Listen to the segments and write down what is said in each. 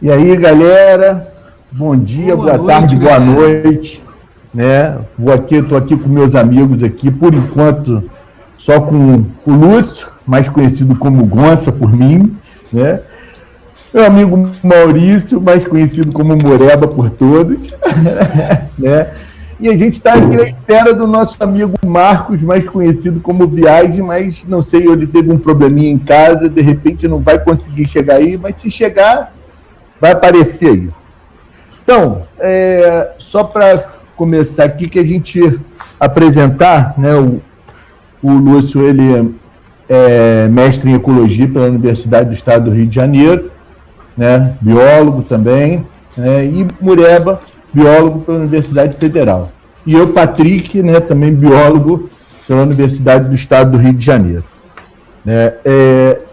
E aí, galera, bom dia, boa tarde, boa noite, né? Estou aqui com meus amigos aqui, por enquanto, só com o Lúcio, mais conhecido como Gonça por mim, né? Meu amigo Maurício, mais conhecido como Moreba por todos, né? E a gente está aqui na espera do nosso amigo Marcos, mais conhecido como Viagem, mas não sei, ele teve um probleminha em casa, de repente não vai conseguir chegar aí, mas se chegar, vai aparecer aí. Então, só para começar aqui, que a gente apresentar, né, o Lúcio, ele é mestre em Ecologia pela Universidade do Estado do Rio de Janeiro, né, biólogo também, né, e Moreba, biólogo pela Universidade Federal. E eu, Patrick, né, também biólogo pela Universidade do Estado do Rio de Janeiro. Né?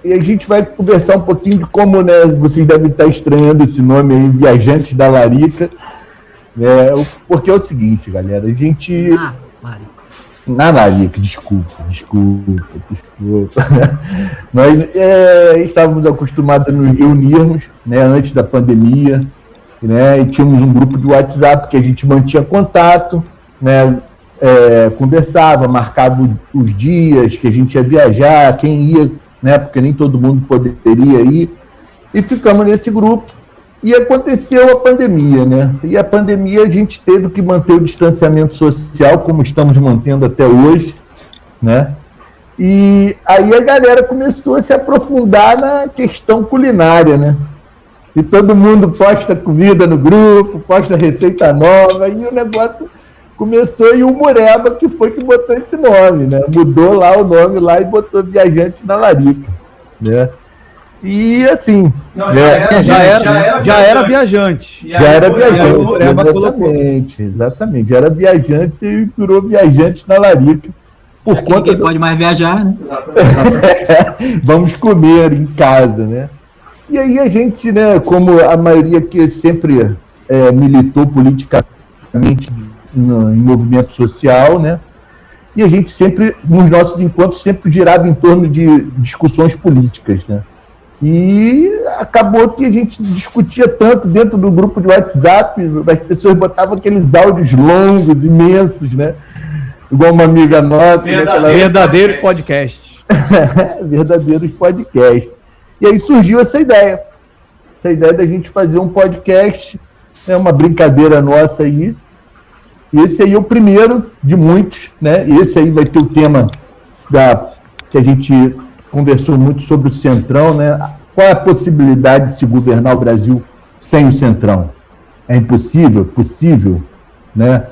E a gente vai conversar um pouquinho de como, né, vocês devem estar estranhando esse nome aí, Viajantes da Larica, né, porque é o seguinte, galera, a gente... Na Larica, desculpa. Nós estávamos acostumados a nos reunirmos, né, antes da pandemia, né, e tínhamos um grupo de WhatsApp que a gente mantinha contato, né, conversava, marcava os dias que a gente ia viajar, quem ia, né, porque nem todo mundo poderia ir, e ficamos nesse grupo. E aconteceu a pandemia, né? E a pandemia a gente teve que manter o distanciamento social, como estamos mantendo até hoje, né? E aí a galera começou a se aprofundar na questão culinária, né? E todo mundo posta comida no grupo, posta receita nova, e o negócio começou, e o Moreba que foi que botou esse nome, né? Mudou lá o nome lá e botou Viajante na Larica, né? E assim, não, já era viajante. Já era viajante, exatamente. Já era viajante e virou Viajante na Larica. Por conta do... pode mais viajar, né? Vamos comer em casa, né? E aí a gente, né, como a maioria que sempre militou politicamente em movimento social, né? E a gente sempre, nos nossos encontros, sempre girava em torno de discussões políticas, né? E acabou que a gente discutia tanto dentro do grupo de WhatsApp, as pessoas botavam aqueles áudios longos, imensos, né? Igual uma amiga nossa. Verdadeiros podcasts. Verdadeiros podcasts. E aí surgiu essa ideia da gente fazer um podcast, uma brincadeira nossa aí. E esse aí é o primeiro de muitos, né? E esse aí vai ter o tema que a gente conversou muito sobre o Centrão, né? Qual é a possibilidade de se governar o Brasil sem o Centrão? É impossível? Possível? Né?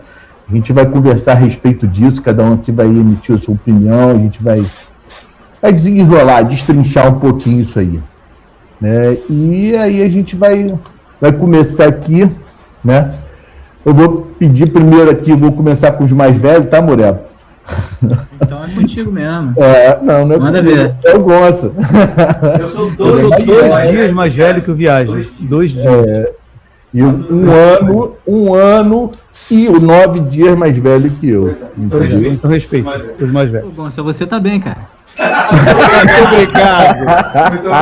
A gente vai conversar a respeito disso, cada um aqui vai emitir a sua opinião, a gente vai desenrolar, destrinchar um pouquinho isso aí. Né? E aí a gente vai começar aqui, né? Eu vou pedir primeiro aqui, vou começar com os mais velhos, tá, Moreba? Então é contigo mesmo. Não é Manda ver. É o Gonça. Eu sou 2 dias mais velho que o Viagem. 2 dias. E um ano e 9 dias mais velho que eu. Então respeito os mais velhos. Gonça, você tá bem, cara.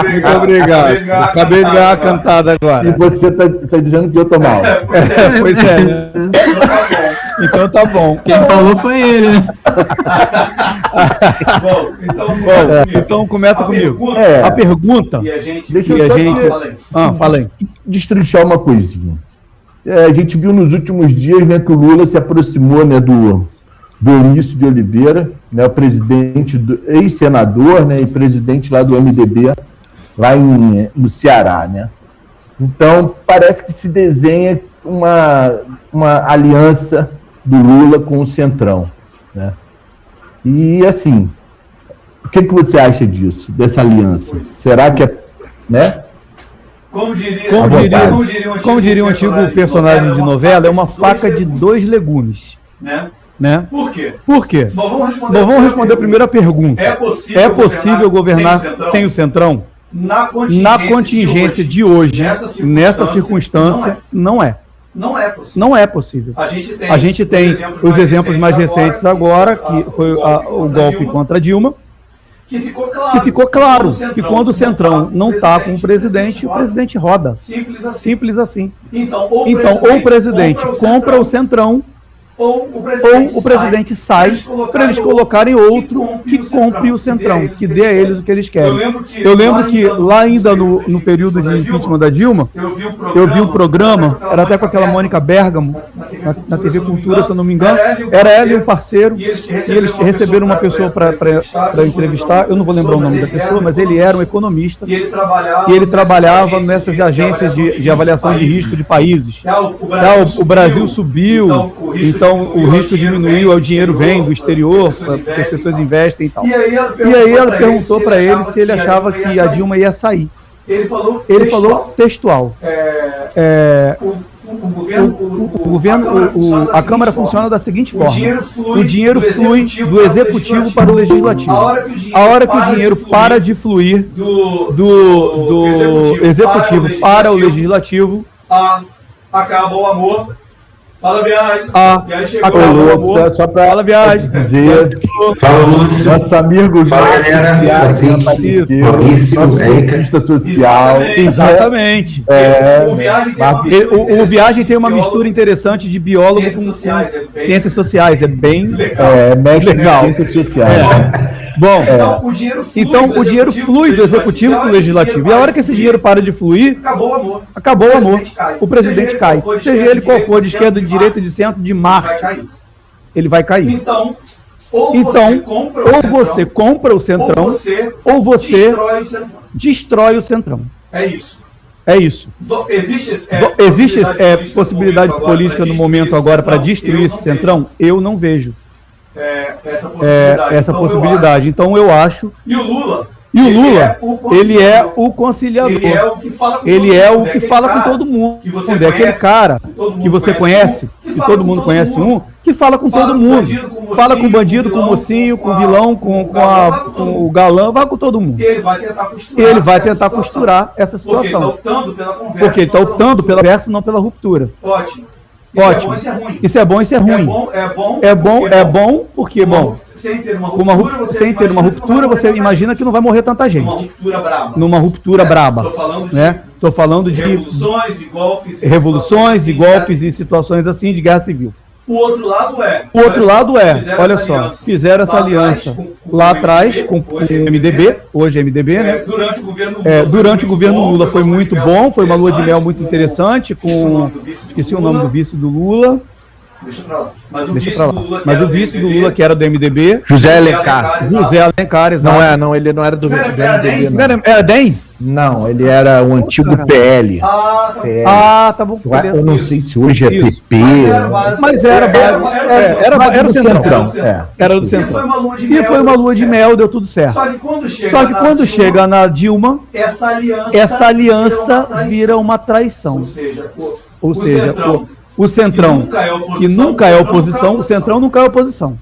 Muito obrigado. Acabei de dar uma cantada agora. E você tá dizendo que eu tô mal. Pois é, né? Então tá bom. Quem falou foi ele, né? Então começa comigo. A pergunta. Fala aí. Destrinchar uma coisinha. A gente viu nos últimos dias, né, que o Lula se aproximou, né, do Eunício de Oliveira, né, o presidente, ex-senador, né, e presidente lá do MDB, lá no Ceará, né? Então, parece que se desenha uma aliança do Lula com o Centrão, né? E, assim, o que você acha disso, dessa aliança? Será que né? Como diria um antigo personagem de novela, é uma faca de 2 legumes. Né? Por quê? Nós vamos responder primeiro a pergunta. É possível governar sem o Centrão? Na contingência de hoje, nessa circunstância, não é. Não é possível. A gente tem os exemplos mais recentes agora, que foi o golpe contra Dilma, que ficou claro que quando o Centrão não está com o presidente roda. Simples assim. Então, ou o presidente compra o Centrão, ou o presidente sai para eles colocarem outro que compre o Centrão, que dê a eles o que eles querem. Eu lembro que lá ainda no período de impeachment da Dilma, eu vi o programa, era até com aquela Mônica Bergamo, na TV Cultura, se eu não me engano, era ela e um parceiro, e eles receberam uma pessoa para entrevistar, eu não vou lembrar o nome da pessoa, mas ele era um economista, e ele trabalhava nessas agências de avaliação de risco de países. O Brasil subiu, então o risco diminuiu, o dinheiro vem do exterior, porque as pessoas investem e tal. E aí ela perguntou para ele se ele achava que a Dilma ia sair. Ele falou textual. A Câmara funciona da seguinte forma: o dinheiro flui do Executivo para o Legislativo. A hora que o dinheiro para de fluir do Executivo para o Legislativo, acaba o amor. Fala, Viagem. Só para Fala, Viagem. dizer. Fala, Lúcio. Nosso amigo Fala, galera. Maurício, cientista social. Exatamente. O Viagem tem uma mistura interessante de biólogo com ciências sociais. É bem legal. Ciências sociais. Bom, então o dinheiro flui do Executivo para o Legislativo. E a hora que esse dinheiro para de fluir, acabou o amor. O presidente cai. Seja ele qual for, de esquerda, de direita, de centro, de Marte, ele vai cair. Então, ou você compra o Centrão, ou você destrói o Centrão. É isso. Existe possibilidade política no momento agora para destruir esse Centrão? Eu não vejo essa possibilidade. Então eu acho. E o Lula, ele é o conciliador. Ele é o que fala com todo mundo. É aquele cara que você conhece, que todo mundo conhece que fala com todo mundo. Fala com o bandido, com o mocinho, com o vilão, com o galã, vai com todo mundo. Ele vai tentar costurar essa situação. Porque ele está optando pela conversa, não pela ruptura. Ótimo. Isso é bom, isso é ruim. É bom porque, sem ter uma ruptura, você imagina que não vai morrer tanta gente. Numa ruptura braba. Estou falando de revoluções e golpes e situações assim de guerra civil. O outro lado é, olha só, fizeram essa aliança lá atrás com o MDB, hoje é MDB, né? Durante o governo Lula foi muito bom, foi uma lua de mel muito interessante, esqueci o nome do vice do Lula. Deixa pra lá. Mas o vice do Lula, que era do MDB... José Alencar, exato. Não, ele não era do MDB, não. Era DEM? Não, ele era o antigo PL. Tá bom. Eu não sei se hoje é PP. Mas era o Centrão. Era do Centrão. E foi uma lua de mel, deu tudo certo. Só que quando chega na Dilma, essa aliança vira uma traição. Ou seja, o Centrão, que nunca é oposição, o Centrão nunca é oposição.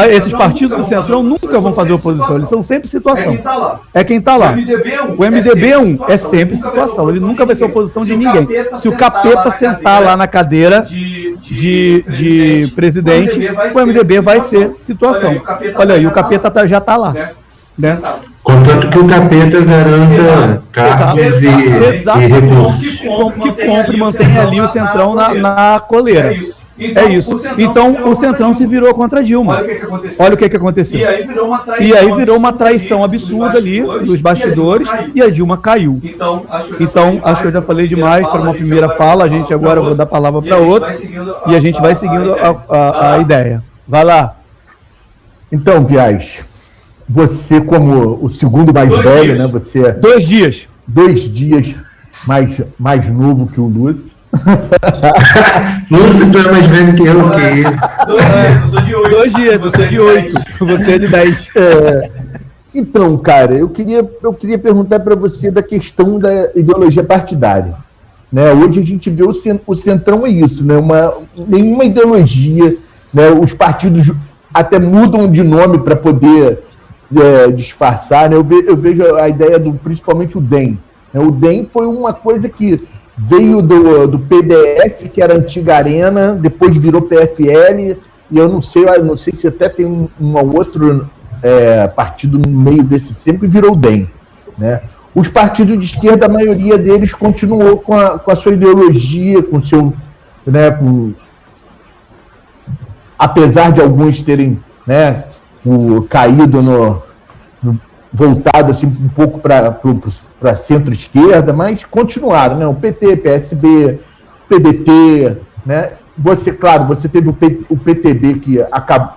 Esses partidos do Centrão nunca vão fazer oposição, eles são sempre situação. É quem está lá. O MDB é sempre situação, ele nunca vai ser oposição de ninguém. Se o capeta sentar lá na cadeira de presidente, o MDB vai ser situação. Olha aí, o capeta já está lá. Né? Contanto que o capeta garanta cargos e recursos. Que compre e mantenha ali o Centrão na coleira. É isso. Então o Centrão se virou contra a Dilma. Olha o que aconteceu. E aí virou uma traição absurda ali dos bastidores e a Dilma caiu. Então acho que eu já falei demais para uma primeira fala. A gente agora vou dar a palavra para outra e a gente vai seguindo a ideia. Vai lá. Então, Viagem, você como o segundo mais velho, né? Você é 2 dias. 2 dias mais novo que o Lúcio. Lúcio é mais velho que eu, que isso? 2 dias, eu sou de 8. Você é de 10. Então, cara, eu queria perguntar para você da questão da ideologia partidária. Né? Hoje a gente vê o Centrão é isso, né? Nenhuma ideologia, né? Os partidos até mudam de nome para poder disfarçar, né? Eu vejo a ideia principalmente o DEM. Né? O DEM foi uma coisa que veio do PDS, que era a antiga Arena, depois virou PFL, e eu não sei se até tem um outro partido no meio desse tempo e virou o DEM, né? Os partidos de esquerda, a maioria deles continuou com a sua ideologia, com o seu, né, apesar de alguns terem, né, caído voltado assim, um pouco para centro-esquerda, mas continuaram, né? O PT, PSB, PDT, né? Você teve o PTB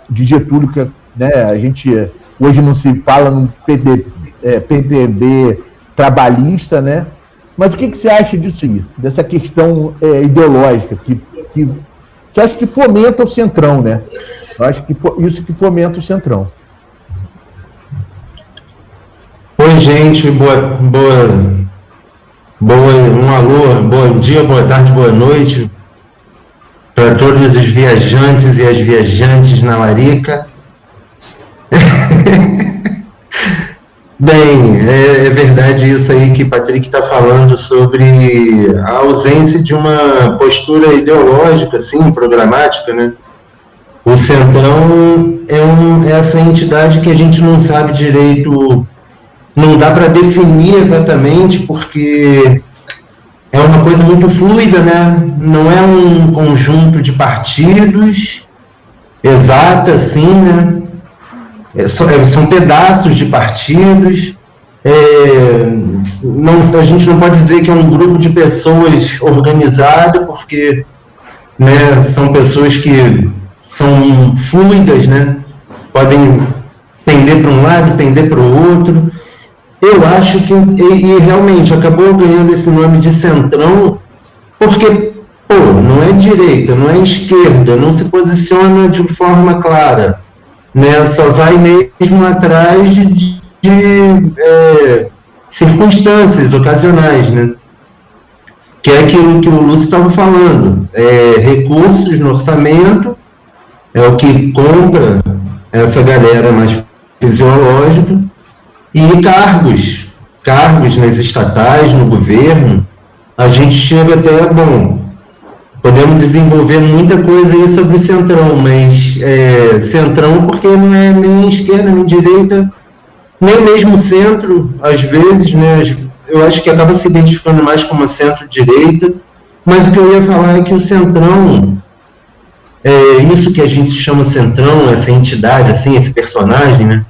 de Getúlio, que, né, a gente hoje não se fala no PTB trabalhista, né? Mas o que você acha disso aí? Dessa questão ideológica que acho que fomenta o Centrão, né? Eu acho que isso que fomenta o Centrão. Oi, gente, um alô, bom dia, boa tarde, boa noite para todos os viajantes e as viajantes na Larica. Bem, é verdade isso aí que Patrick está falando sobre a ausência de uma postura ideológica, assim, programática, né? O Centrão é essa entidade que a gente não sabe direito, não dá para definir exatamente, porque é uma coisa muito fluida, né? Não é um conjunto de partidos exato, assim, né? São pedaços de partidos. A gente não pode dizer que é um grupo de pessoas organizado, porque, né, são pessoas que são fluidas, né? Podem tender para um lado, tender para o outro. Eu acho que, e realmente, acabou ganhando esse nome de Centrão, porque, não é direita, não é esquerda, não se posiciona de forma clara, né? Só vai mesmo atrás de circunstâncias ocasionais, né? Que é aquilo que o Lúcio estava falando, recursos no orçamento, é o que compra essa galera mais fisiológica, e cargos nas estatais, no governo. A gente chega até, podemos desenvolver muita coisa aí sobre o Centrão, mas Centrão porque não é nem esquerda, nem direita, nem mesmo centro, às vezes, né? Eu acho que acaba se identificando mais como centro-direita, mas o que eu ia falar é que o Centrão, isso que a gente chama Centrão, essa entidade, assim, esse personagem, né?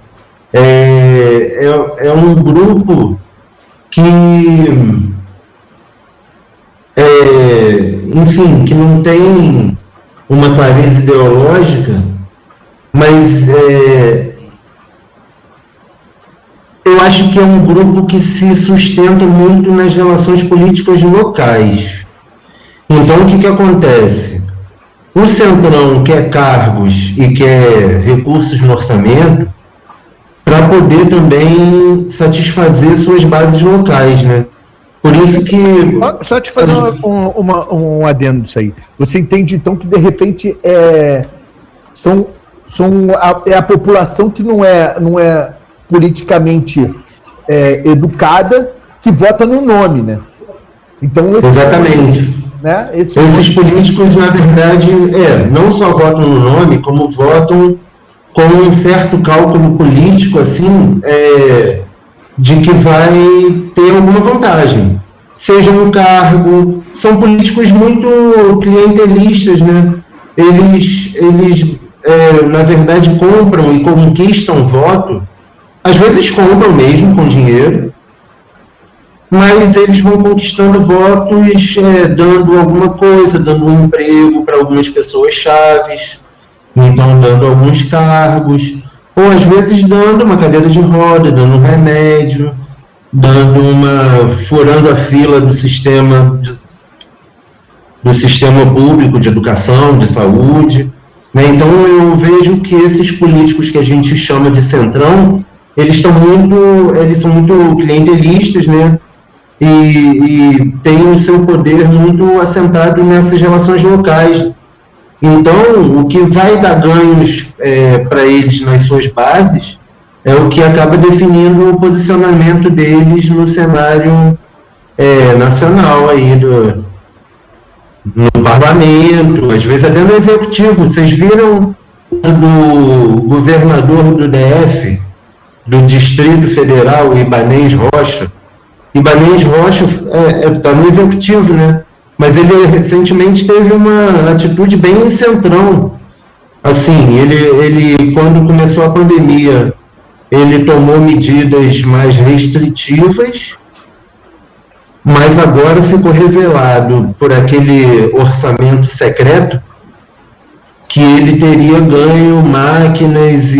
É um grupo que, enfim, que não tem uma clareza ideológica, mas eu acho que é um grupo que se sustenta muito nas relações políticas locais. Então, o que acontece? O Centrão quer cargos e quer recursos no orçamento para poder também satisfazer suas bases locais, né? Por isso que... Só te fazer um adendo disso aí. Você entende, então, que, de repente, a população que não é politicamente educada, que vota no nome, né? Então, exatamente. Né? Esses políticos, na verdade, não só votam no nome, como votam com um certo cálculo político, assim, de que vai ter alguma vantagem. Seja um cargo, são políticos muito clientelistas, né? Eles na verdade, compram e conquistam voto, às vezes compram mesmo com dinheiro, mas eles vão conquistando votos, dando alguma coisa, dando um emprego para algumas pessoas chaves, então dando alguns cargos, ou às vezes dando uma cadeira de roda, dando um remédio, furando a fila do sistema público de educação, de saúde, né? Então eu vejo que esses políticos que a gente chama de Centrão, eles são muito clientelistas, né? E têm o seu poder muito assentado nessas relações locais. Então, o que vai dar ganhos para eles nas suas bases é o que acaba definindo o posicionamento deles no cenário nacional aí no parlamento, às vezes até no executivo. Vocês viram do governador do DF, do Distrito Federal, Ibanez Rocha. Ibanez Rocha está no executivo, né? Mas ele recentemente teve uma atitude bem centrão. Assim, ele quando começou a pandemia, ele tomou medidas mais restritivas, mas agora ficou revelado por aquele orçamento secreto que ele teria ganho máquinas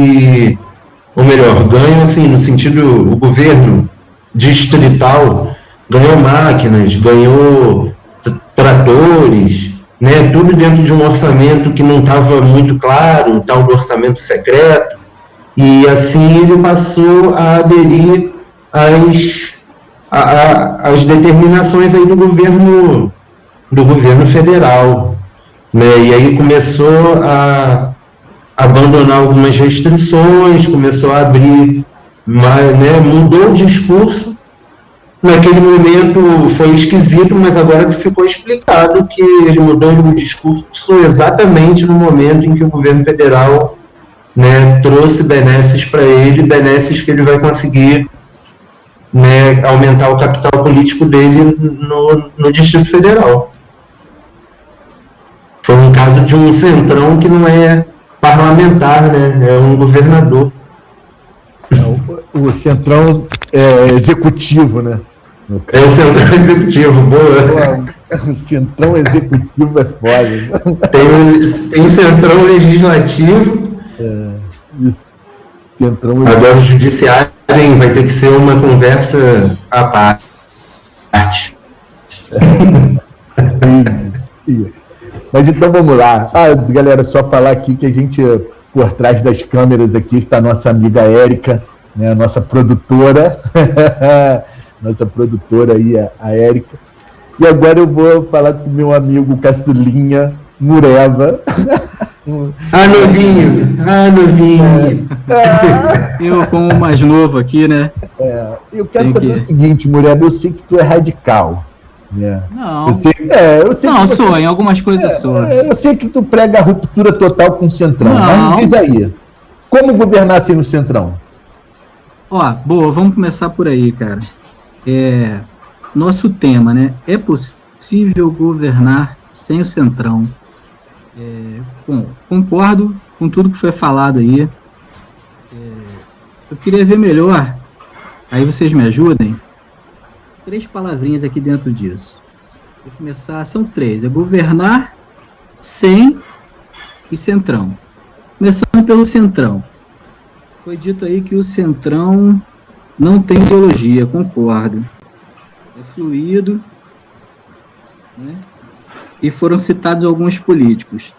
ou melhor, ganho assim, no sentido, o governo distrital ganhou máquinas, ganhou tratores, né, tudo dentro de um orçamento que não estava muito claro, o tal do orçamento secreto, e assim ele passou a aderir às determinações aí do governo federal, né, e aí começou a abandonar algumas restrições, começou a abrir, né, mudou o discurso. Naquele momento foi esquisito, mas agora ficou explicado que ele mudou o discurso exatamente no momento em que o governo federal, né, trouxe benesses para ele, benesses que ele vai conseguir, né, aumentar o capital político dele no Distrito Federal. Foi um caso de um centrão que não é parlamentar, né, é um governador. O centrão executivo, né? É o centrão executivo, boa. O centrão executivo é foda. Tem centrão legislativo. Isso. Centrão agora o judiciário vai ter que ser uma conversa à parte. Mas então vamos lá. Galera, só falar aqui que a gente, por trás das câmeras aqui, está a nossa amiga Érica, né, a nossa produtora. Nossa produtora aí, a Érica. E agora eu vou falar com o meu amigo Caçulinha Mureva. Novinho. Eu, como mais novo aqui, né? Eu quero saber o seguinte, Mureva, eu sei que tu é radical. Né? Não. Eu sei não, sou, em algumas coisas sou. Eu sei que tu prega a ruptura total com o Centrão, mas diz aí, como governar sem o Centrão? Boa, vamos começar por aí, cara. Nosso tema, né? É possível governar sem o Centrão? Bom, concordo com tudo que foi falado aí. Eu queria ver melhor, aí vocês me ajudem, 3 palavrinhas aqui dentro disso. Vou começar, são 3, governar sem e Centrão. Começando pelo Centrão. Foi dito aí que o Centrão não tem ideologia, concordo. É fluido, né? E foram citados alguns políticos.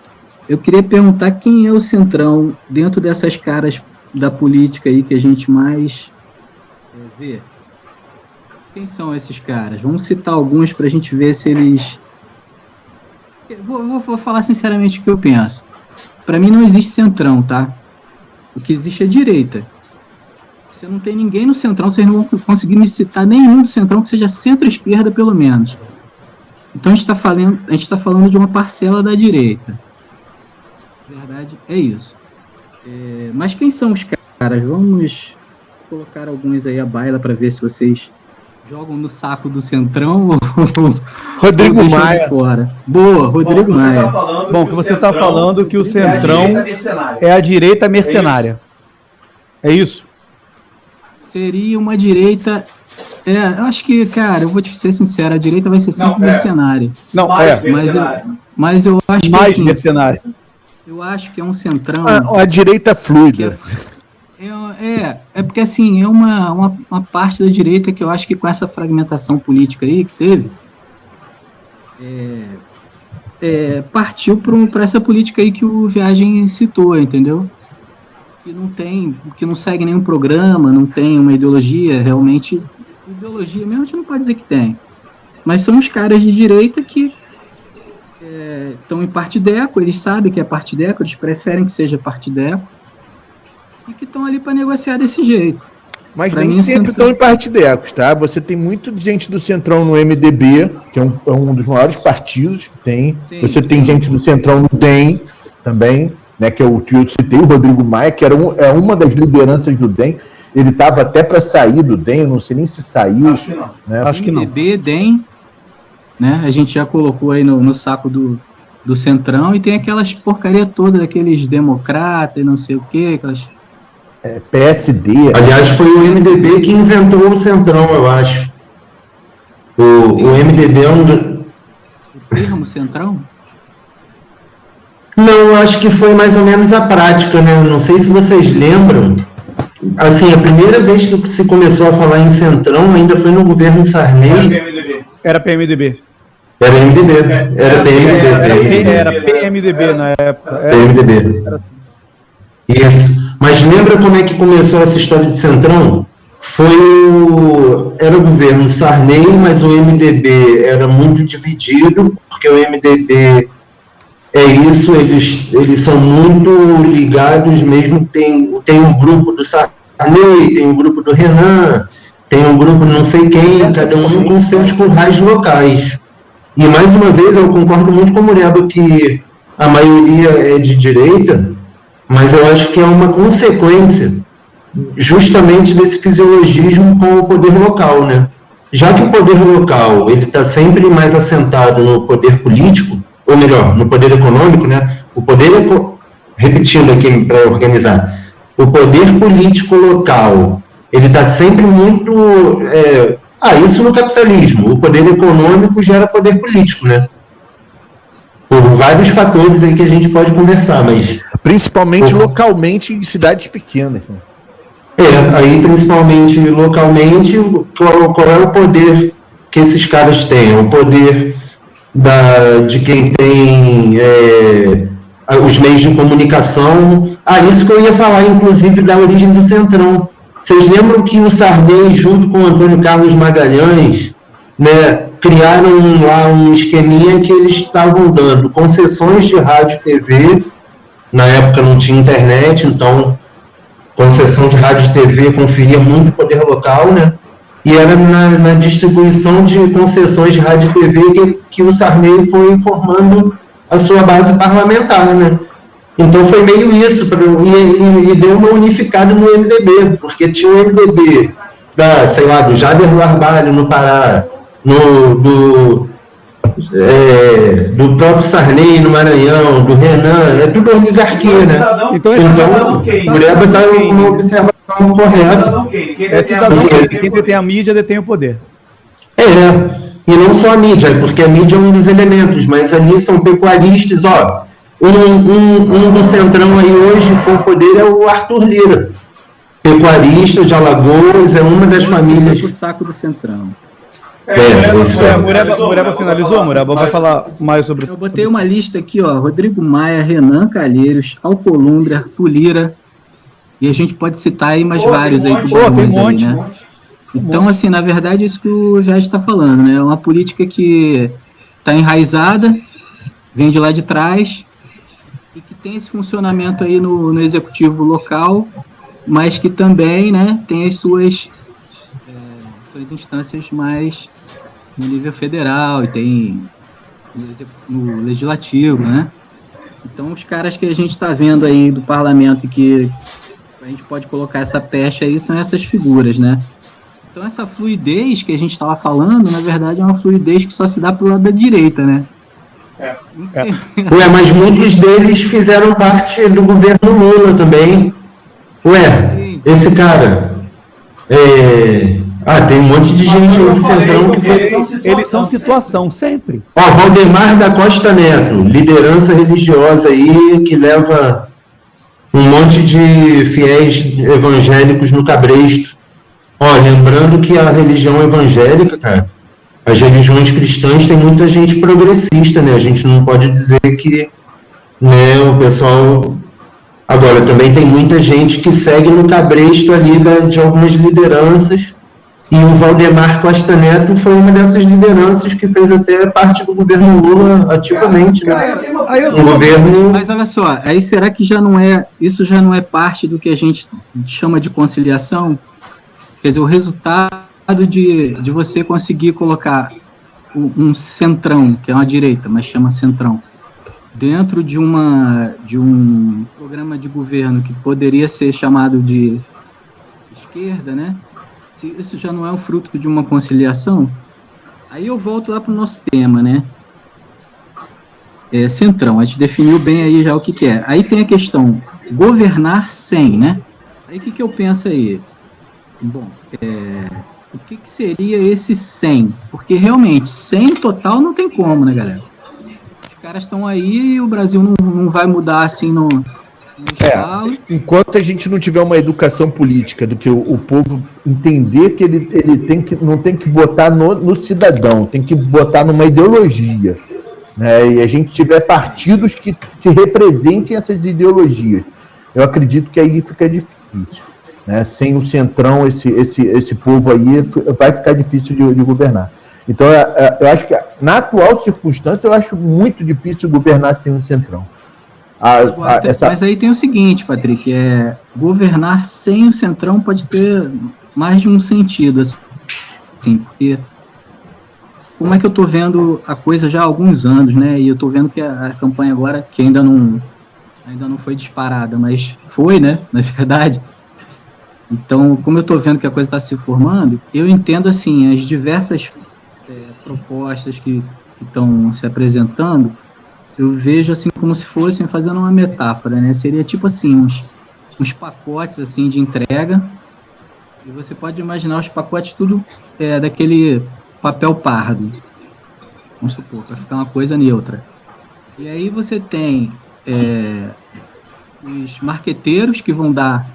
Eu queria perguntar quem é o Centrão dentro dessas caras da política aí que a gente mais vê. Quem são esses caras? Vamos citar alguns para a gente ver se eles... Vou falar sinceramente o que eu penso. Para mim não existe Centrão, tá? O que existe é direita. Você não tem ninguém no Centrão, vocês não vão conseguir me citar nenhum do Centrão que seja centro-esquerda, pelo menos. Então a gente está falando de uma parcela da direita. Na verdade, é isso. Mas quem são os caras? Vamos colocar alguns aí à baila para ver se vocês jogam no saco do Centrão ou Rodrigo Maia. Fora. Boa, Rodrigo Maia. Bom, que você está falando que o Centrão é a direita mercenária. É isso? Seria uma direita... eu acho que, cara, eu vou te ser sincero, a direita vai ser sempre mercenária. Não, mas eu acho que... Mais assim, mercenária. Eu acho que é um Centrão... A direita fluida. Porque assim, é uma parte da direita que eu acho que com essa fragmentação política aí que teve, partiu para essa política aí que o Viagem citou, entendeu? Que não segue nenhum programa, não tem uma ideologia, realmente, ideologia mesmo a gente não pode dizer que tem, mas são os caras de direita que estão em partideco, eles sabem que é partideco, eles preferem que seja partideco, e que estão ali para negociar desse jeito. Mas pra nem sempre estão em partidecos, tá? Você tem muita gente do Centrão no MDB, que é um dos maiores partidos que tem. Sim, você tem gente do Centrão no DEM também, né? Que eu citei, o Rodrigo Maia, que é uma das lideranças do DEM. Ele estava até para sair do DEM, não sei nem se saiu. Acho que não. Né? Acho que não. MDB, DEM, né? A gente já colocou aí no saco do Centrão, e tem aquelas porcaria toda, daqueles democratas e não sei o quê, aquelas... PSD. Aliás, foi o MDB que inventou o Centrão, eu acho. O MDB é O termo Centrão? Não, eu acho que foi mais ou menos a prática, né? Não sei se vocês lembram. Assim, a primeira vez que se começou a falar em Centrão ainda foi no governo Sarney. Era PMDB. Era MDB. Era PMDB. Era PMDB na época. PMDB. Era assim. Isso. Mas lembra como é que começou essa história de Centrão? Era o governo Sarney, mas o MDB era muito dividido, porque o MDB é isso, eles são muito ligados mesmo, tem um grupo do Sarney, tem um grupo do Renan, tem um grupo não sei quem, cada um com seus currais locais. E mais uma vez eu concordo muito com o Mureba que a maioria é de direita, mas eu acho que é uma consequência justamente desse fisiologismo com o poder local, né? Já que o poder local ele está sempre mais assentado no poder político, ou melhor, no poder econômico, né? Repetindo aqui para organizar, o poder político local ele está sempre muito isso no capitalismo. O poder econômico gera poder político, né? Por vários fatores aí que a gente pode conversar, mas... Principalmente localmente em cidades pequenas. Aí principalmente localmente, qual é o poder que esses caras têm? O poder de quem tem os meios de comunicação. Isso que eu ia falar, inclusive, da origem do Centrão. Vocês lembram que o Sarney, junto com o Antônio Carlos Magalhães, né, criaram lá um esqueminha que eles estavam dando concessões de rádio e TV. Na época não tinha internet, então concessão de rádio e TV conferia muito poder local, né? E era na distribuição de concessões de rádio e TV que o Sarney foi formando a sua base parlamentar, né? Então foi meio isso, e deu uma unificada no MDB, porque tinha o MDB do Jader Barbalho no Pará, do próprio Sarney no Maranhão, do Renan, é tudo oligarquia, né? Então o Mureba está com uma observação correta. Quem detém a mídia detém o poder. E não só a mídia, porque a mídia é um dos elementos, mas ali são pecuaristas, um do Centrão aí hoje com poder é o Arthur Lira, pecuarista de Alagoas, é uma das famílias... O saco do Centrão. Mureba finalizou? Mureba vai falar mais sobre... Eu botei uma lista aqui, Rodrigo Maia, Renan Calheiros, Alcolumbre, Arthur Lira, e a gente pode citar aí mais vários aí. Tem um monte. Né? Então, assim, na verdade, isso que o Jair está falando, né? É uma política que está enraizada, vem de lá de trás, e que tem esse funcionamento aí no executivo local, mas que também, né, tem as suas instâncias mais no nível federal e tem no legislativo, né? Então, os caras que a gente está vendo aí do parlamento e que a gente pode colocar essa pecha aí são essas figuras, né? Então, essa fluidez que a gente estava falando, na verdade, é uma fluidez que só se dá pro lado da direita, né? Mas muitos deles fizeram parte do governo Lula também. Sim. Esse cara... tem um monte de gente aí do Centrão que foi... Eles são situação, sempre. Valdemar da Costa Neto, liderança religiosa aí, que leva um monte de fiéis evangélicos no cabresto. Lembrando que a religião evangélica, cara, as religiões cristãs tem muita gente progressista, né? A gente não pode dizer que, né, o pessoal... Agora, também tem muita gente que segue no cabresto ali de algumas lideranças, e o Valdemar Costa Neto foi uma dessas lideranças que fez até parte do governo Lula ativamente, né? Governo... Mas olha só, aí será que isso já não é parte do que a gente chama de conciliação? Quer dizer, o resultado de você conseguir colocar um centrão, que é uma direita, mas chama centrão, dentro de um programa de governo que poderia ser chamado de esquerda, né? Se isso já não é o fruto de uma conciliação, aí eu volto lá para o nosso tema, né? Centrão, a gente definiu bem aí já o que é. Aí tem a questão governar sem, né? Aí o que eu penso aí? Bom, o que seria esse 100? Porque realmente 100 total não tem como, né, galera? Os caras estão aí e o Brasil não vai mudar assim no estalo. Enquanto a gente não tiver uma educação política do que o povo entender que ele não tem que votar no cidadão, tem que votar numa ideologia, né? E a gente tiver partidos que representem essas ideologias, eu acredito que aí fica difícil, né? Sem o centrão, esse povo aí vai ficar difícil de governar. Então, eu acho que na atual circunstância, eu acho muito difícil governar sem o centrão. Mas aí tem o seguinte, Patrick, governar sem o centrão pode ter mais de um sentido, assim, porque como é que eu estou vendo a coisa já há alguns anos, né? E eu estou vendo que a campanha agora, que ainda não foi disparada, mas foi, né? Na verdade. Então, como eu estou vendo que a coisa está se formando, eu entendo, assim, as diversas propostas que estão se apresentando, eu vejo, assim, como se fossem, fazendo uma metáfora, né? Seria tipo assim, uns pacotes, assim, de entrega, e você pode imaginar os pacotes tudo daquele papel pardo, vamos supor, para ficar uma coisa neutra. E aí você tem os marqueteiros que vão dar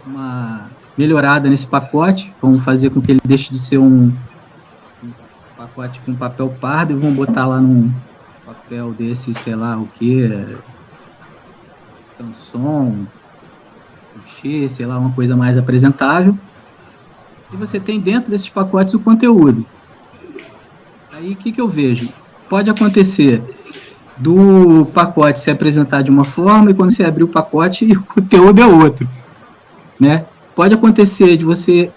uma melhorada nesse pacote, vão fazer com que ele deixe de ser um pacote com papel pardo e vão botar lá num papel desse, sei lá o que, canson, couchê, sei lá, uma coisa mais apresentável. E você tem dentro desses pacotes o conteúdo. Aí o que eu vejo? Pode acontecer do pacote se apresentar de uma forma e quando você abrir o pacote o conteúdo é outro, né? Pode acontecer de você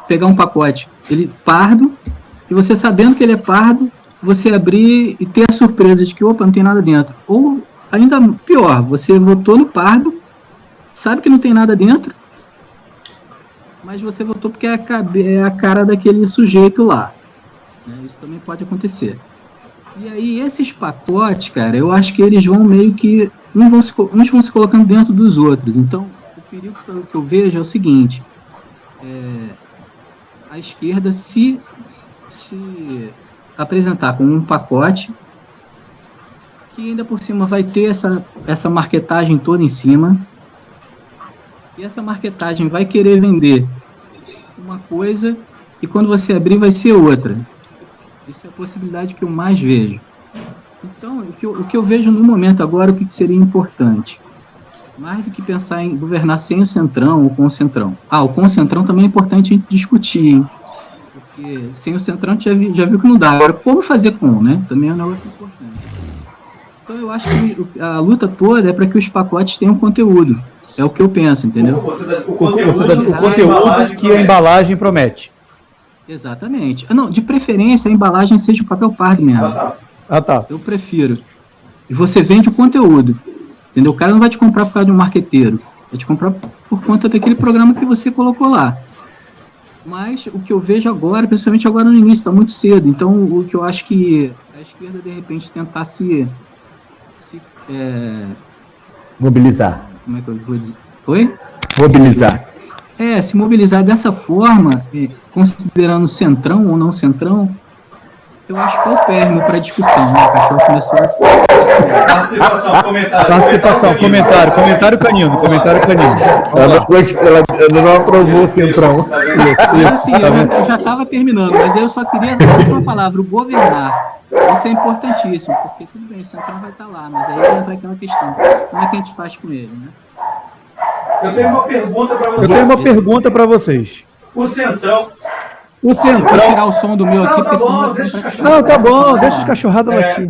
pegar um pacote, ele pardo, e você sabendo que ele é pardo, você abrir e ter a surpresa de que, opa, não tem nada dentro. Ou, ainda pior, você votou no pardo, sabe que não tem nada dentro, mas você votou porque é a cara daquele sujeito lá. Isso também pode acontecer. E aí, esses pacotes, cara, eu acho que eles vão meio que... uns vão se colocando dentro dos outros. Então, o perigo que eu vejo é o seguinte. A esquerda se apresentar como um pacote que ainda por cima vai ter essa marketagem toda em cima. E essa marketagem vai querer vender uma coisa e quando você abrir vai ser outra. Isso é a possibilidade que eu mais vejo. Então, o que eu vejo no momento agora, o que seria importante? Mais do que pensar em governar sem o centrão ou com o centrão. O com o centrão também é importante a gente discutir, hein? Porque sem o centrão a gente já viu que não dá. Agora, como fazer com, né? Também é um negócio importante. Então, eu acho que a luta toda é para que os pacotes tenham conteúdo. É o que eu penso, entendeu? O conteúdo que a embalagem promete. Exatamente. Não, de preferência a embalagem seja o papel pardo mesmo. Tá. Eu prefiro. E você vende o conteúdo. Entendeu? O cara não vai te comprar por causa de um marqueteiro. Vai te comprar por conta daquele programa que você colocou lá. Mas o que eu vejo agora, principalmente agora no início, está muito cedo. Então, o que eu acho que a esquerda, de repente, tentar se mobilizar. Como é que eu vou dizer? Oi? Mobilizar. Se mobilizar dessa forma, considerando centrão ou não centrão, eu acho que é o término para a discussão, né? O cachorro começou a se Participação, comentário canino. Ela não aprovou o centrão. Isso. Eu já estava terminando, mas eu só queria dar uma palavra, o governar. Isso é importantíssimo, porque tudo bem, o centrão vai estar lá, mas aí entra aquela questão, como é que a gente faz com ele, né? Eu tenho uma pergunta para vocês. O Centrão. Vou tirar o som do meu aqui, porque senão não, tá bom, deixa os cachorradas latir.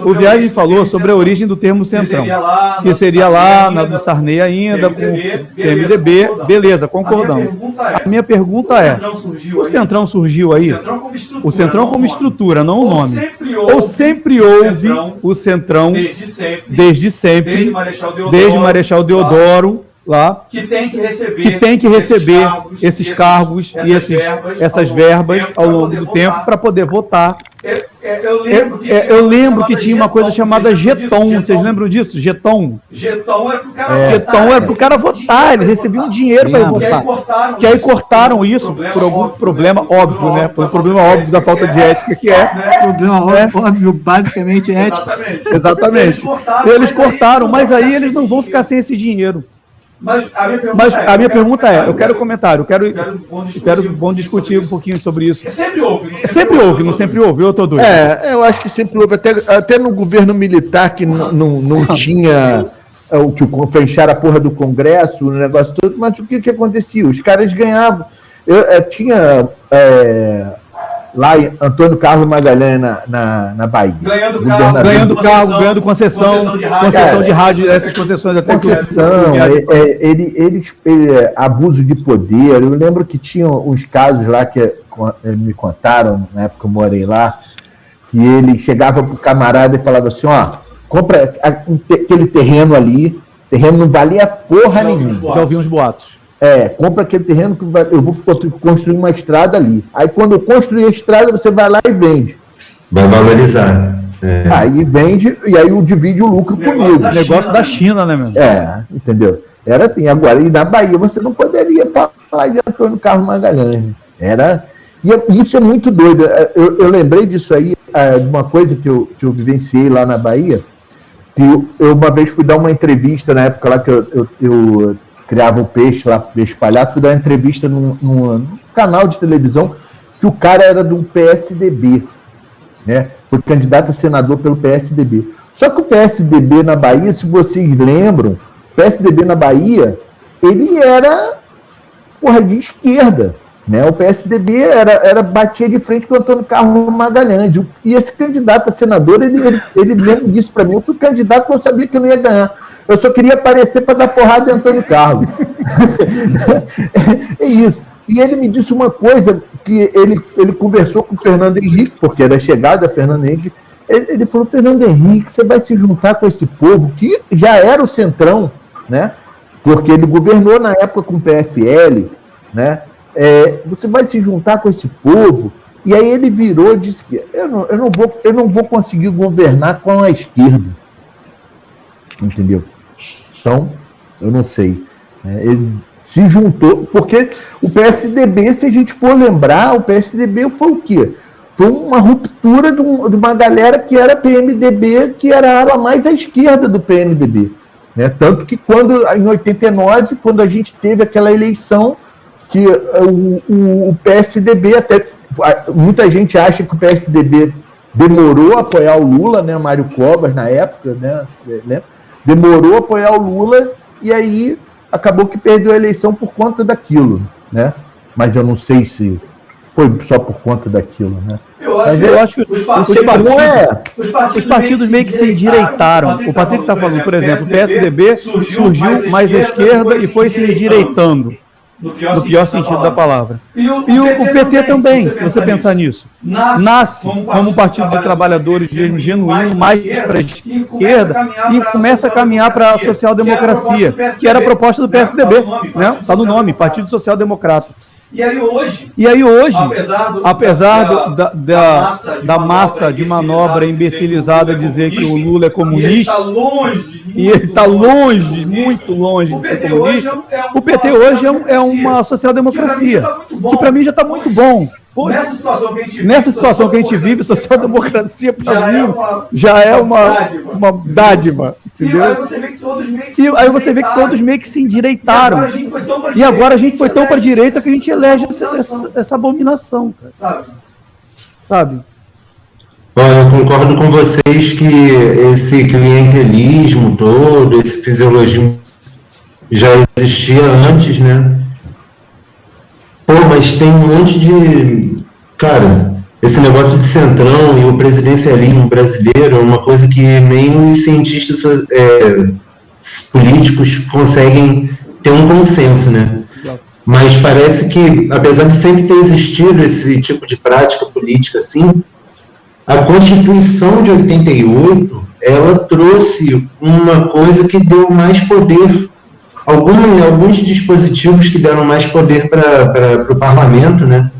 O Viagem falou sobre a origem do termo centrão, que seria lá na do Sarney ainda, com PMDB, beleza, concordamos. A minha pergunta é, o centrão surgiu aí? O centrão como estrutura, não o nome. Ou sempre houve o centrão, desde sempre, desde Marechal Deodoro, lá que tem que receber esses cargos e essas verbas ao longo do tempo para poder votar. Eu lembro que tinha uma coisa chamada jeton. Vocês lembram disso? Jeton? Jeton era para o cara votar. Eles recebiam dinheiro para votar. Que aí cortaram isso por algum problema óbvio, né? Por um problema óbvio da falta de ética que é. Problema óbvio, basicamente ético. Exatamente. Eles cortaram, mas aí eles não vão ficar sem esse dinheiro. Mas a minha pergunta é, eu quero comentário, vamos discutir um pouquinho sobre isso. Sempre houve, não sempre houve, eu tô doido. Eu acho que sempre houve, até no governo militar que não tinha o que fecharam a porra do Congresso, o negócio todo, mas o que acontecia? Os caras ganhavam. Tinha lá Antônio Carlos Magalhães na Bahia. Ganhando cargo, ganhando concessão de rádio, essas concessões até concessão, abuso de poder. Eu lembro que tinha uns casos lá que me contaram, na época que eu morei lá, que ele chegava pro camarada e falava assim, compra aquele terreno ali, terreno não valia porra nenhuma. Já ouvi uns boatos. Compra aquele terreno que eu vou construir uma estrada ali. Aí quando eu construir a estrada, você vai lá e vende. Vai valorizar. Aí vende e aí divide o lucro comigo. Negócio da China, né, meu? Entendeu? Era assim. Agora, e na Bahia você não poderia falar de Antônio Carlos Magalhães. E isso é muito doido. Eu lembrei disso aí, de uma coisa que eu vivenciei lá na Bahia. Que eu uma vez fui dar uma entrevista na época lá que eu criava o peixe lá, peixe palhaço, fui dar uma entrevista num canal de televisão que o cara era do PSDB, né? Foi candidato a senador pelo PSDB. Só que o PSDB na Bahia, se vocês lembram, o PSDB na Bahia, ele era de esquerda, né? O PSDB batia de frente com o Antônio Carlos Magalhães. E esse candidato a senador, ele mesmo disse para mim, eu fui candidato porque eu sabia que eu não ia ganhar. Eu só queria aparecer para dar porrada em Antônio Carlos. É isso. E ele me disse uma coisa, que ele conversou com o Fernando Henrique, porque era chegada a Fernando Henrique. Ele falou, Fernando Henrique, você vai se juntar com esse povo, que já era o Centrão, né? Porque ele governou na época com o PFL, né? Você vai se juntar com esse povo. E aí ele virou e disse que eu não vou conseguir governar com a esquerda. Entendeu? Então, eu não sei. Ele se juntou, porque o PSDB, se a gente for lembrar, o PSDB foi o quê? Foi uma ruptura de uma galera que era PMDB, que era a ala mais à esquerda do PMDB. Né? Tanto que em 89, quando a gente teve aquela eleição, que o PSDB, até muita gente acha que o PSDB demorou a apoiar o Lula, né? Mário Covas, na época, né? Demorou a apoiar o Lula e aí acabou que perdeu a eleição por conta daquilo, né? Mas eu não sei se foi só por conta daquilo, né? Eu acho que os partidos meio que se endireitaram. O Patrick está falando, por exemplo, o PSDB surgiu mais à esquerda e foi se endireitando. No pior sentido da palavra. E o PT também, se você pensar nisso. Nasce como um partido de trabalhadores mesmo genuíno, mais para a esquerda, e começa a caminhar para a social-democracia, que era a proposta do PSDB. Né? Está no nome, Partido Social Democrata. E aí hoje, apesar da massa de manobra imbecilizada dizer que o Lula é comunista, e ele está longe, muito longe de ser comunista, o PT hoje é uma social-democracia, que para mim já está muito bom. Nessa situação que a gente vive, social-democracia, para mim, já é uma dádiva. Entendeu? E aí você vê que todos meio que se endireitaram. E agora a gente foi tão para a direita que a gente elege essa abominação. Cara. Sabe? Bom, eu concordo com vocês que esse clientelismo todo, esse fisiologismo já existia antes, né? Pô, mas tem um monte de... Cara, esse negócio de centrão e o presidencialismo brasileiro é uma coisa que nem os cientistas políticos conseguem ter um consenso, né? Mas parece que, apesar de sempre ter existido esse tipo de prática política assim, a Constituição de 88, ela trouxe uma coisa que deu mais poder alguns dispositivos que deram mais poder para o parlamento, né?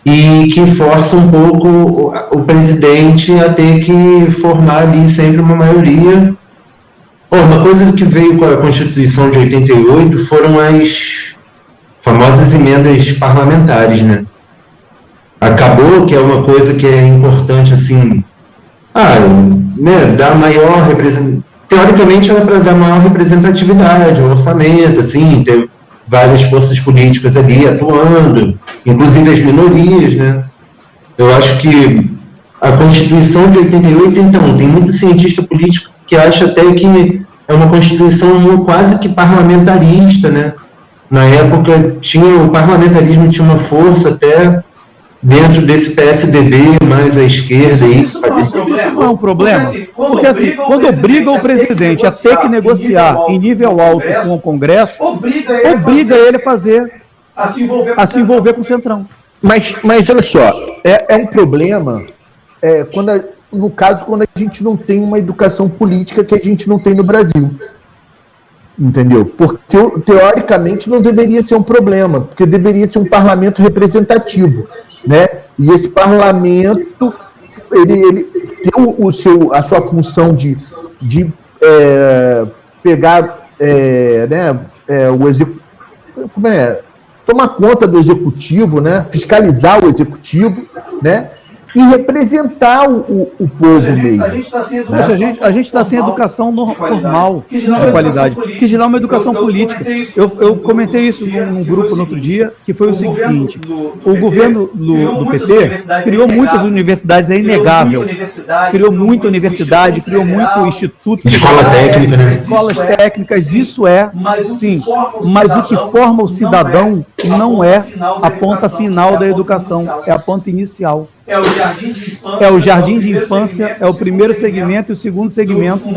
E que força um pouco o presidente a ter que formar ali sempre uma maioria. Uma coisa que veio com a Constituição de 88 foram as famosas emendas parlamentares, né? Acabou que é uma coisa que é importante, assim, né, dar maior teoricamente era para dar maior representatividade ao orçamento, assim, ter várias forças políticas ali atuando, inclusive as minorias, né? Eu acho que a Constituição de 88, então, tem muito cientista político que acha até que é uma Constituição quase que parlamentarista, né? Na época, o parlamentarismo tinha uma força até dentro desse PSDB mais à esquerda. Isso não é um problema? Porque assim, quando obriga o presidente a ter que negociar em nível alto com o Congresso, obriga ele a fazer, a se envolver com o Centrão. Mas olha só, é um problema no caso quando a gente não tem uma educação política que a gente não tem no Brasil. Entendeu? Porque, teoricamente, não deveria ser um problema, porque deveria ser um parlamento representativo, né? E esse parlamento, ele tem a sua função de pegar, tomar conta do executivo, né? Fiscalizar o executivo, né? E representar o povo mesmo. A gente está sem educação formal de qualidade, que gerar uma educação política. Eu comentei isso num grupo no outro dia, que foi o seguinte: o governo do PT criou muitas universidades, é inegável. Criou muita universidade, criou muito instituto. Escola técnica, né? Escolas técnicas, isso sim. Mas o que forma o cidadão não é a ponta final da educação, é a ponta inicial. É o jardim de infância, é o primeiro segmento e o segundo segmento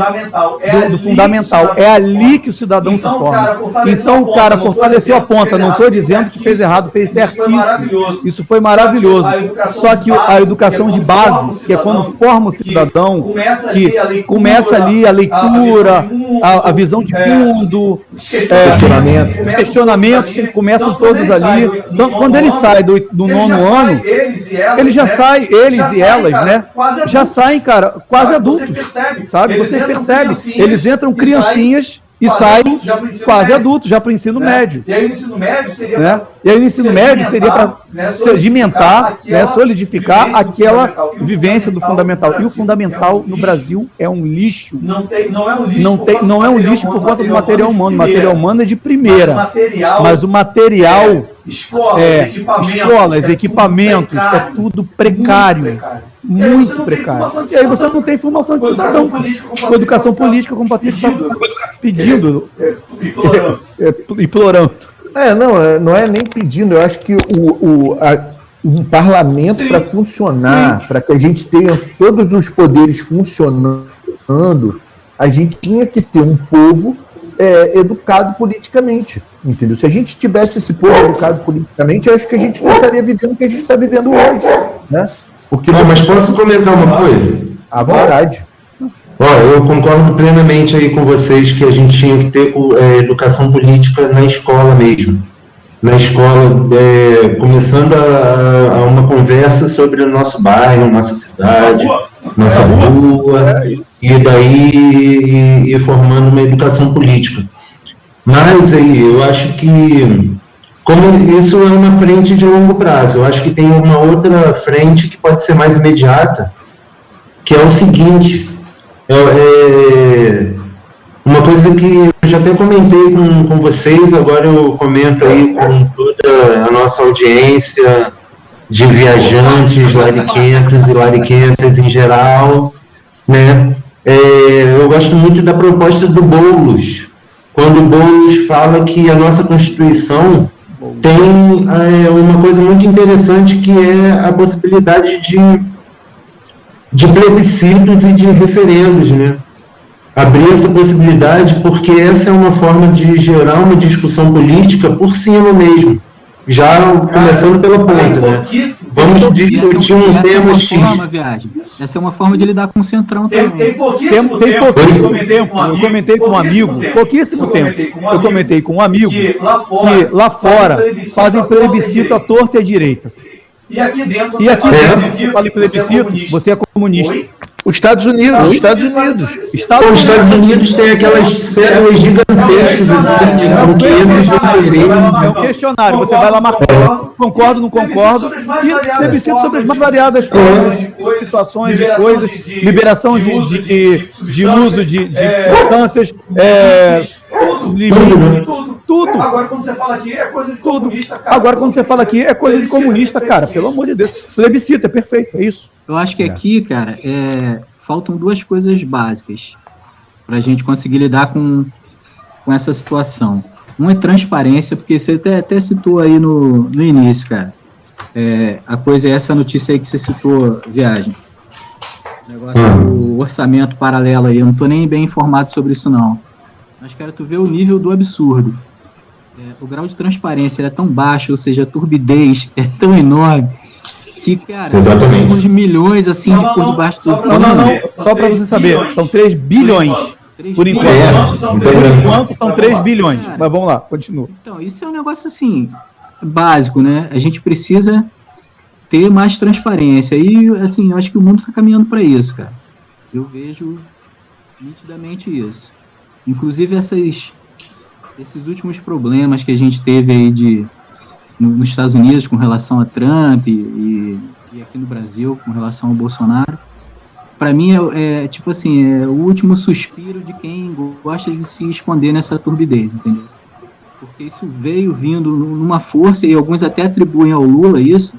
do fundamental. É ali que o cidadão se forma. Então o cara fortaleceu a ponta. Não estou dizendo que fez errado, fez certíssimo. Isso foi maravilhoso. Só que a educação de base, que é quando forma o cidadão, que começa ali a leitura, a visão de mundo, questionamentos que começam todos ali. Então, quando ele sai do 9º ano, ele já sai, eles e elas, né? Já saem, cara, quase adultos, sabe? Você percebe, eles entram criancinhas e saem quase adultos, já para o ensino médio. E aí o ensino médio seria, né? E aí o ensino médio seria para sedimentar, solidificar aquela vivência do fundamental. E o fundamental no Brasil é um lixo. Não é um lixo por conta do material humano. O material humano é de primeira. Mas o material, escolas, equipamentos, é tudo precário. Muito precário. E aí você não tem formação de cidadão. Com educação política, como o Patrício está pedindo. Implorando. Não é nem pedindo. Eu acho que um parlamento, para funcionar, para que a gente tenha todos os poderes funcionando, a gente tinha que ter um povo educado politicamente, entendeu? Se a gente tivesse esse povo educado politicamente, eu acho que a gente não estaria vivendo o que a gente está vivendo hoje, né? Mas posso comentar uma coisa? À vontade. Eu concordo plenamente aí com vocês que a gente tinha que ter educação política na escola mesmo. Na escola, começando a uma conversa sobre o nosso bairro, nossa cidade, nossa rua, e daí ir formando uma educação política. Mas aí, eu acho que, como isso é uma frente de longo prazo, eu acho que tem uma outra frente que pode ser mais imediata, que é o seguinte: uma coisa que eu já até comentei com vocês, agora eu comento aí com toda a nossa audiência de viajantes, lariquentos e lariquentas em geral, né? Eu gosto muito da proposta do Boulos, quando o Boulos fala que a nossa Constituição tem uma coisa muito interessante, que é a possibilidade de plebiscitos e de referendos, né? Abrir essa possibilidade, porque essa é uma forma de gerar uma discussão política por cima mesmo, já começando pela ponta, né? Vamos discutir um tema X. Essa é uma forma de lidar com o Centrão também. Tem pouquíssimo tempo. Eu comentei com um amigo, pouquíssimo tempo. Eu comentei com um amigo que lá fora fazem plebiscito à torta e à direita. E aqui dentro, você fala em plebiscito, você é comunista. Os Estados Unidos. Os Estados Unidos têm aquelas células gigantescas assim, que é um questionário. Você vai lá marcar, concordo, não concordo, e plebiscito sobre as mais variadas situações, de coisas, liberação de uso de substâncias, tudo. Agora, quando você fala aqui, é coisa de comunista, cara. Agora, quando você fala aqui, é coisa de comunista, cara. Pelo amor de Deus. Plebiscito, é perfeito, é isso. Eu acho que aqui, cara, faltam duas coisas básicas para a gente conseguir lidar com essa situação. Uma é transparência, porque você até citou aí no início, cara. A coisa é essa notícia aí que você citou, Viagem. O negócio do orçamento paralelo aí. Eu não estou nem bem informado sobre isso, não. Mas, cara, tu vê o nível do absurdo. O grau de transparência é tão baixo, ou seja, a turbidez é tão enorme que, cara, uns milhões, assim, por debaixo do... Não. Só para você saber, são 3 bilhões. Por enquanto são 3 bilhões. Cara, mas vamos lá, continua. Então, isso é um negócio, assim, básico, né? A gente precisa ter mais transparência. E, assim, eu acho que o mundo está caminhando para isso, cara. Eu vejo nitidamente isso. Inclusive, esses últimos problemas que a gente teve aí nos Estados Unidos com relação a Trump e aqui no Brasil com relação ao Bolsonaro, para mim tipo assim, é o último suspiro de quem gosta de se esconder nessa turbidez, entendeu? Porque isso veio vindo numa força, e alguns até atribuem ao Lula isso,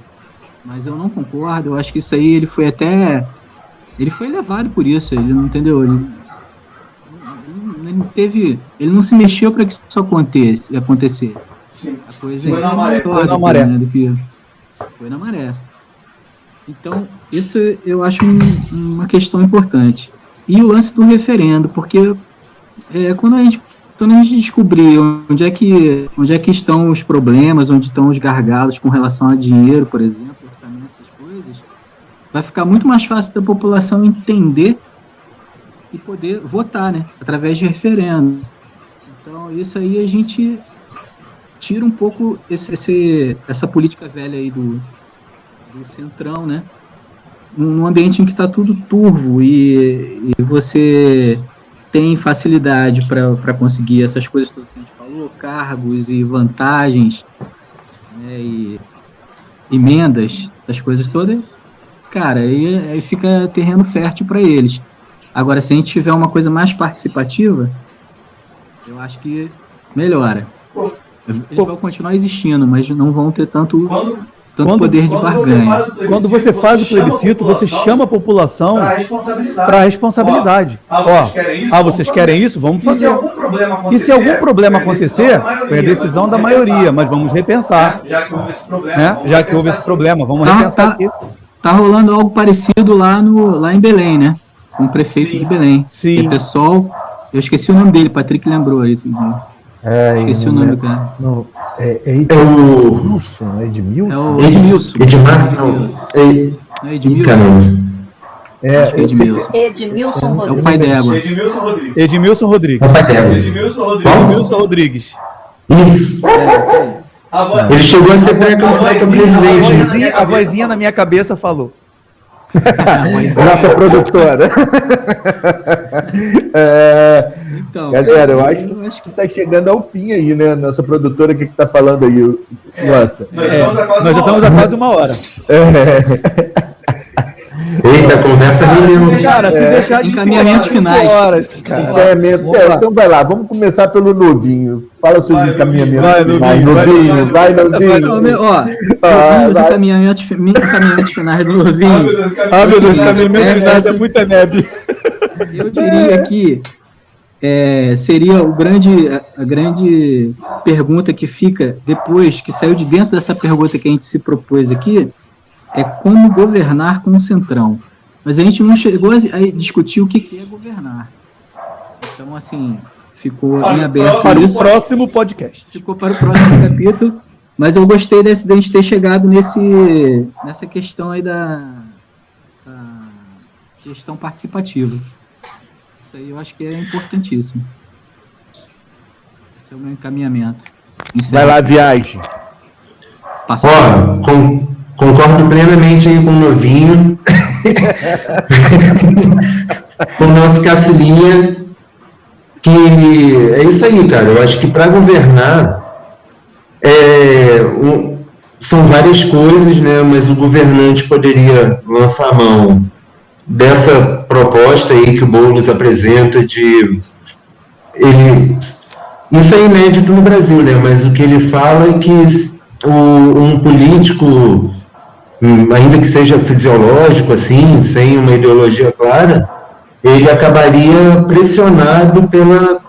mas eu não concordo. Eu acho que isso aí ele foi levado por isso, ele não entendeu, ele não se mexeu para que isso acontecesse. Sim. A coisa foi na maré. Né, foi na maré. Então, isso eu acho uma questão importante. E o lance do referendo, porque quando a gente descobrir onde é que estão os problemas, onde estão os gargalos com relação a dinheiro, por exemplo, orçamento, essas coisas, vai ficar muito mais fácil da população entender e poder votar, né, através de referendo. Então, isso aí a gente tira um pouco essa política velha aí do Centrão, né, num ambiente em que está tudo turvo e você tem facilidade para conseguir essas coisas todas que a gente falou, cargos e vantagens, né, e emendas, as coisas todas, cara, aí fica terreno fértil para eles. Agora, se a gente tiver uma coisa mais participativa, eu acho que melhora. Eles vão continuar existindo, mas não vão ter tanto poder de barganha. Quando você faz o plebiscito, você chama a população para a responsabilidade. Vocês querem isso? Vamos fazer. E se algum problema acontecer, foi a decisão da maioria, mas vamos repensar. Já que houve esse problema, vamos repensar aqui. Tá rolando algo parecido lá em Belém, né? Com o prefeito de Belém. Sim. O pessoal, eu esqueci o nome dele, Patrick lembrou aí. Esqueci o nome do cara. Edmilson. Edmilson. Edmar? Não. Edmilson. Acho que é Edmilson. Edmilson Rodrigues. É o pai dela. Edmilson Rodrigues. É o pai dela. Edmilson Rodrigues. Isso. Ele chegou a ser pré-candidato a presidente. A vozinha na minha cabeça falou. Nossa produtora. Então, galera, eu acho que está chegando ao fim aí, né? Nossa produtora, o que está falando aí? Nossa. Nós já estamos há quase 1 hora. Eita, conversa rendendo. Cara, se deixar de encaminhamentos finais. Horas, cara. Então vai lá, vamos começar pelo novinho. Fala seus encaminhamentos finais. Novinho. Os encaminhamentos finais do novinho. Meu Deus, encaminhamentos finais é muita neve. Eu diria que seria a grande pergunta que fica depois, que saiu de dentro dessa pergunta que a gente se propôs aqui, é como governar com o Centrão. Mas a gente não chegou a discutir o que é governar. Então, assim, ficou em aberto para o próximo podcast. Ficou para o próximo capítulo, Mas eu gostei de gente ter chegado nessa questão aí da gestão participativa. Isso aí eu acho que é importantíssimo. Esse é o meu encaminhamento. Vai lá, Viagem. Concordo plenamente aí com o Novinho, com o nosso caçulinha, que é isso aí, cara. Eu acho que para governar são várias coisas, né? Mas o governante poderia lançar a mão dessa proposta aí que o Boulos apresenta isso é inédito no Brasil, né? Mas o que ele fala é que um político, ainda que seja fisiológico, assim, sem uma ideologia clara, ele acabaria pressionado pela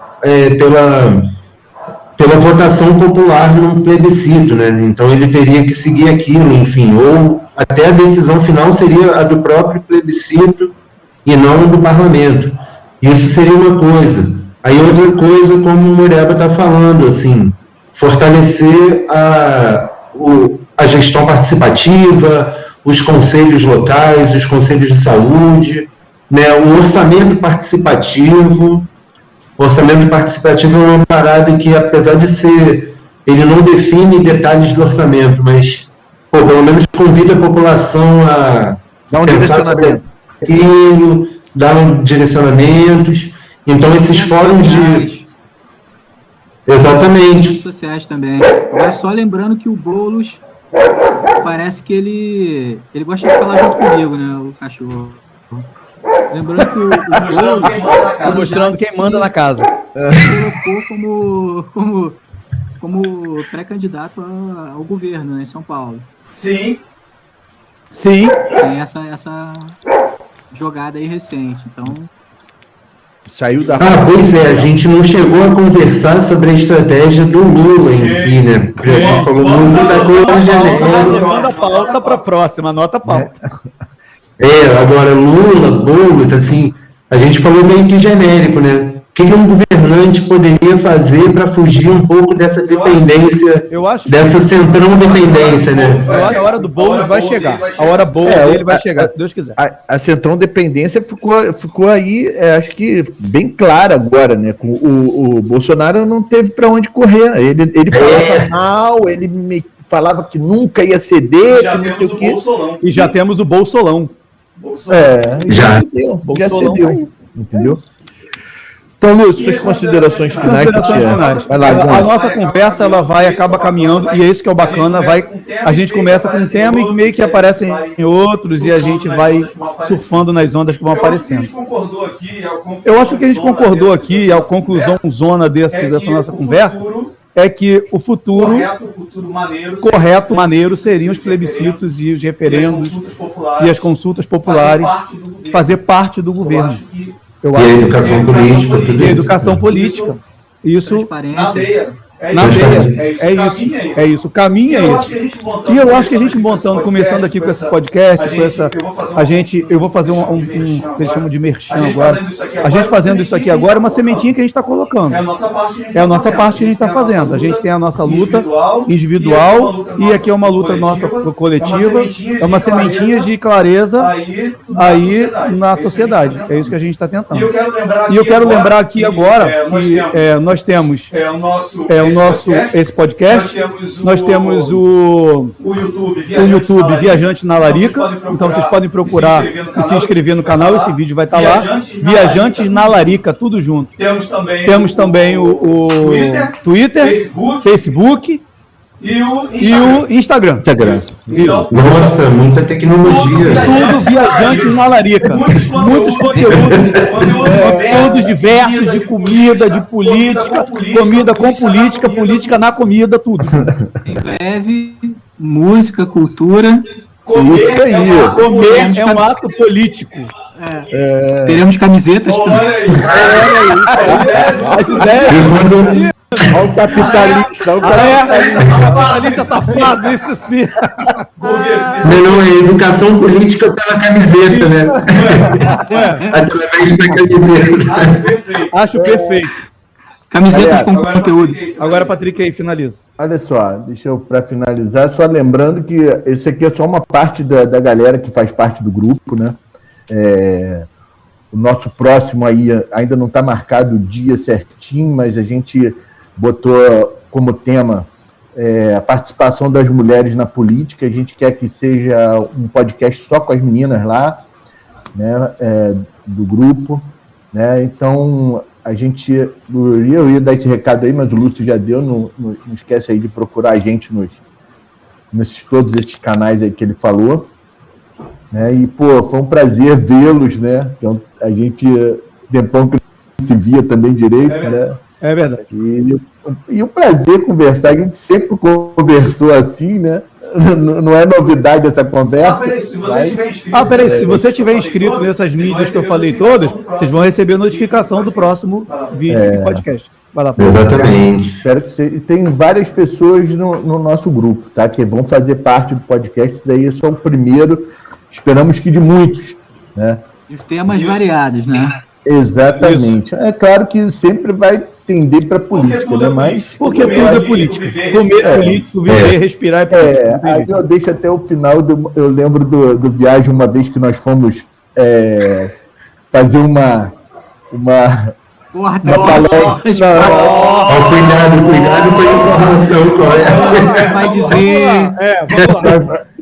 votação popular num plebiscito, né? Então ele teria que seguir aquilo, enfim, ou até a decisão final seria a do próprio plebiscito e não do parlamento. Isso seria uma coisa. Aí outra coisa, como o Mureba está falando, assim, fortalecer a gestão participativa, os conselhos locais, os conselhos de saúde, né, o orçamento participativo. O orçamento participativo é uma parada que, apesar de ele não define detalhes do orçamento, mas, pelo menos convida a população a pensar sobre aquilo, dar direcionamentos. Então, esses fóruns de... Exatamente. Redes sociais também. Mas só lembrando que o Boulos, parece que ele gosta de falar junto comigo, né, o cachorro. Lembrando que o Boulos... Tá mostrando quem manda na casa. Se colocou como pré-candidato ao governo, né, em São Paulo. Sim. Tem essa jogada aí recente, então... Saiu da... pois é, a gente não chegou a conversar sobre a estratégia do Lula em si, né? Porque a gente falou muita coisa genérica. Manda a pauta para a próxima, anota a pauta. Agora Lula, Boulos, assim, a gente falou meio que genérico, né? O que um governante poderia fazer para fugir um pouco dessa dependência, dessa centrão dependência, né? A hora do Boulos vai chegar. A hora boa dele vai chegar, se Deus quiser. A centrão dependência ficou aí, acho que bem clara agora, né? O Bolsonaro não teve para onde correr. Ele falava mal, ele falava que nunca ia ceder, que não sei o quê. E já temos o Bolsolão. Já cedeu, entendeu? Então, Lúcio, suas considerações finais. Vai lá, a nossa conversa acaba caminhando, e é isso que é o bacana. A gente começa com um tema e meio que aparecem em outros, e a gente vai surfando nas ondas que vão aparecendo. Eu acho que a gente concordou aqui, a conclusão zona dessa nossa conversa, é que o futuro correto, maneiro, seriam os plebiscitos e os referendos e as consultas populares fazer parte do governo. E a educação política, tudo isso. E a educação política. Isso. Na veia. É isso. O caminho é isso. E eu acho que a gente começando aqui com esse podcast, eu vou fazer um que eles chamam de merchan agora. A gente fazendo isso aqui agora é uma sementinha que a gente está colocando. É a nossa parte que a gente está fazendo. A gente tem a nossa luta individual e aqui é uma luta nossa coletiva. É uma sementinha de clareza aí na sociedade. É isso que a gente está tentando. E eu quero lembrar aqui agora que nós temos esse podcast, nós temos o YouTube Viajante na Larica, então vocês podem procurar e se inscrever no canal, esse vídeo vai estar lá, Viajantes na Larica, tudo junto. Temos também o Twitter, Facebook e o Instagram. Isso. Nossa, muita tecnologia. Tudo Viajantes na Larica. Muitos conteúdos, todos diversos, de comida, de política, comida com política, política na comida, tudo. Em breve, música, cultura. Isso aí. Comer é um ato político. Teremos camisetas também. As ideias. Olha o capitalista, o capitalista safado, isso sim. Não, é educação política pela camiseta, né? Através da camiseta. Acho perfeito. Camisetas com conteúdo. Agora, Patrick, aí, finaliza. Olha só, deixa eu, para finalizar, só lembrando que esse aqui é só uma parte da galera que faz parte do grupo, né? O nosso próximo aí ainda não está marcado o dia certinho, mas a gente botou como tema a participação das mulheres na política. A gente quer que seja um podcast só com as meninas lá, né, do grupo, né? Então, eu ia dar esse recado aí, mas o Lúcio já deu, não esquece aí de procurar a gente nos todos esses canais aí que ele falou, né? E, pô, foi um prazer vê-los, né? Então, a gente, tempão que não se via também direito, né? É verdade. E o prazer conversar, a gente sempre conversou assim, né? Não é novidade essa conversa. Peraí, se você tiver inscrito nessas mídias que eu falei todas, vocês vão receber notificação do próximo vídeo do podcast. Vai lá. Exatamente. Espero que você... Tem várias pessoas no nosso grupo, tá? Que vão fazer parte do podcast. Daí é só o primeiro. Esperamos que de muitos, né? Os temas variados, né? Exatamente. Isso. É claro que sempre vai tender para política, né? Mas porque tudo é política. Comer político, viver, respirar é política. Aí eu deixo até o final. Eu lembro do viagem uma vez que nós fomos fazer uma palestra. Cuidado com a informação, Você vai dizer.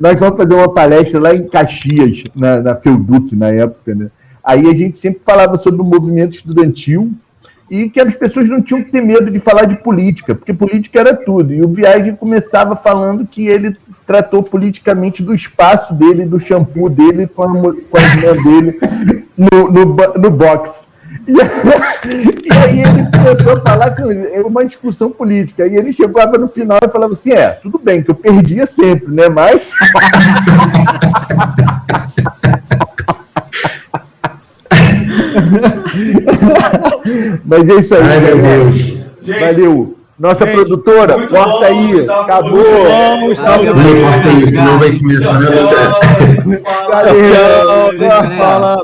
Nós vamos fazer uma palestra lá em Caxias, na Felduc, na época, né? Aí a gente sempre falava sobre o movimento estudantil e que as pessoas não tinham que ter medo de falar de política, porque política era tudo. E o Viagem começava falando que ele tratou politicamente do espaço dele, do shampoo dele com a irmã dele no box. E aí ele começou a falar que era uma discussão política. E ele chegava no final e falava assim, tudo bem, que eu perdia sempre, né? Mas... Mas é isso aí. Ai, meu Deus. Valeu. Nossa produtora, corta aí. Acabou. Corta aí, senão vai começar. Valeu. Fala.